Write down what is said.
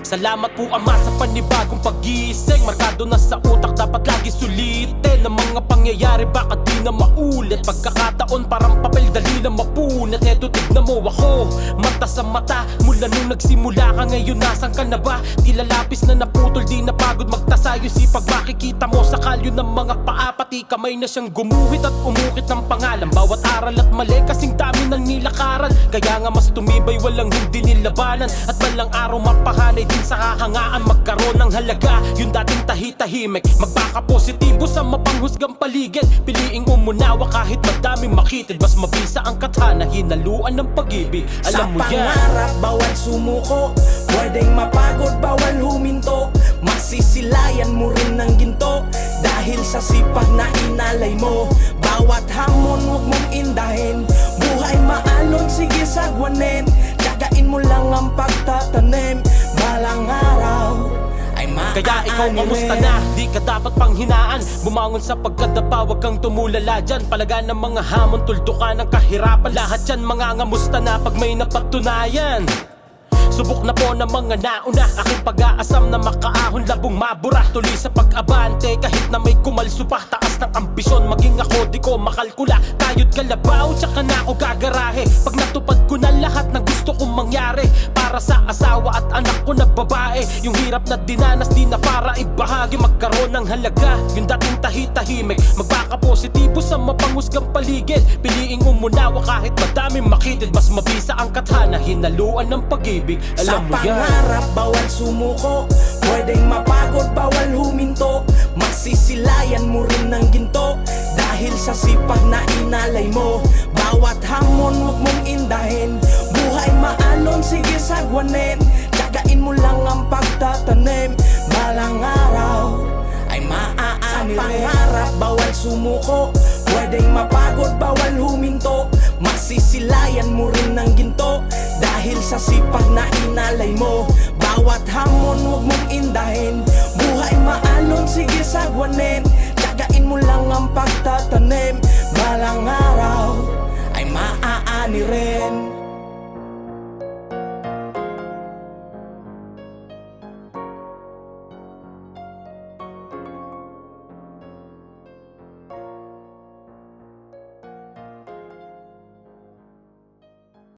Salamat po Ama sa panibagong pag-gising. Markado na sa utak, dapat lagi sulitin ang mga pangyayari, baka di na maulit. Pagkakataon parang papel, dali na mapunit. Eto tignan mo ako, mata sa mata. Mula nung nagsimula ka, ngayon nasan ka na ba? Tila lapis na naputol, di na pagod magtasayo sipag. Makikita mo sa kalyo ng mga paa, pati kamay na siyang gumuhit at umukit ng pangalan. Bawat aral at mali, kasing dami ng nilakaran. Kaya nga mas tumibay, walang hindi nilabanan. At balang araw mapahanay din sa kahangaan, magkaroon ng halaga yung dating tahi-tahimik. Magbaka positibo sa mapanghusgang paligid. Piliing umunawa kahit madaming makitid. Mas mabisa ang katana, hinaluan ng pag-ibig. Alam mo yan. Sa pangarap, bawal sumuko. Pwedeng mapagod, bawal huminto. Masisilayan mo rin ng ginto dahil sa sipag na inalay mo. Bawat hamon huwag mong indahin. Buhay maalon, sige sagwanin. Tiyagain mo lang ang pagtatanim. Balang araw ay maaani. Kaya ikaw kamusta na? Di ka dapat panghinaan. Bumangon sa pagkadapa, wag kang tumulala dyan. Palaga ng mga hamon, tuldukan ng kahirapan. Lahat yan mga ngamusta na pag may napatunayan. Subok na po ng mga nauna, aking pag-aasam na makaahon, labong mabura. Tuloy sa pag-abante kahit na may kumalso pa. Taas ng ambisyon, maging ako di ko makalkula. Kayod kalabaw, tsaka na ako gagarahe. Pag natupad ko na lahat ng gusto kong mangyari, para sa asawa at anak ko na babae. Yung hirap na dinanas, di na para ibahagi. Magkaroon ng halaga, yung dating tahi-tahimik. Magbaka positibo sa mapanghusgang paligid. Piliing umunawa kahit madaming makitid. Mas mabisa ang katana, hinaluan ng pag-ibig. Sa Alam mo yan. pangarap, bawal sumuko. Pwedeng mapagod, bawal huminto. Masisilayan mo rin ng ginto dahil sa sipag na inalay mo. Bawat hamon huwag mong indahin. Buhay maalon, sige sagwanin. Tiyagain mo lang ang pagtatanim. Balang araw ay maaani rin. Sa pangarap, bawal sumuko. Pwedeng mapagod, bawal huminto. Masisilayan mo rin ng ginto dahil sa sipag na inalay mo. Bawat hamon huwag mong indahin. Buhay maalon, sige sagwanin. Tiyagain mo lang ang pagtatanim. Balang araw ay maaani rin.